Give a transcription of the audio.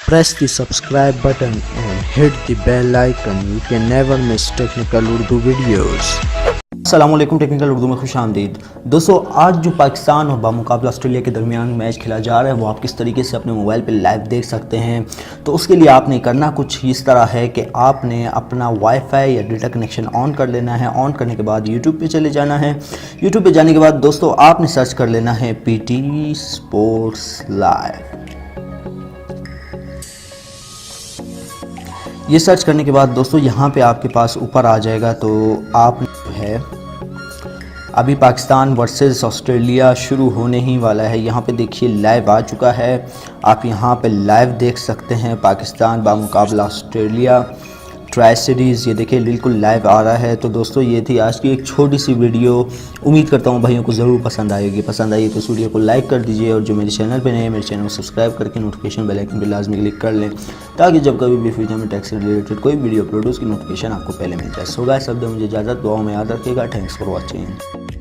Press the subscribe button and hit the bell icon. You can never miss technical Urdu videos. अस्सलामुअलैकुम, technical Urdu में खुश आमदीद। दोस्तों, आज जो पाकिस्तान और बामुकाबला ऑस्ट्रेलिया के दरमियान मैच खेला जा रहा है वो आप किस तरीके से अपने मोबाइल पे लाइव देख सकते हैं। तो उसके लिए आपने करना कुछ इस तरह है कि आपने अपना वाईफाई या डेटा कनेक्शन ऑन कर लेना है। ऑन करने के बाद यूट्यूब पे चले जाना है। यूट्यूब पे जाने के बाद दोस्तों आपने सर्च कर लेना है PT स्पोर्ट्स लाइव। ये सर्च करने के बाद दोस्तों यहाँ पे आपके पास ऊपर आ जाएगा। तो आप है अभी पाकिस्तान वर्सेस ऑस्ट्रेलिया शुरू होने ही वाला है। यहाँ पे देखिए लाइव आ चुका है। आप यहाँ पे लाइव देख सकते हैं पाकिस्तान बामुकाबला ऑस्ट्रेलिया ट्राई सीरीज़। ये देखिए बिल्कुल लाइव आ रहा है। तो दोस्तों ये थी आज की एक छोटी सी वीडियो। उम्मीद करता हूँ भाइयों को ज़रूर पसंद आएगी। पसंद आई तो इस वीडियो को लाइक कर दीजिए और जो मेरे चैनल पे नए हैं मेरे चैनल को सब्सक्राइब करके नोटिफिकेशन बेल आइकन पर लाजमी क्लिक कर लें ताकि जब कभी भी फ्यूचर में टैक्स से रिलेटेड कोई वीडियो अपलोड उसकी नोटिफिकेशन आपको पहले मिल जाए। सो गाइस, अब मुझे इजाज़त, दुआओं में याद रखिएगा। Thanks for watching.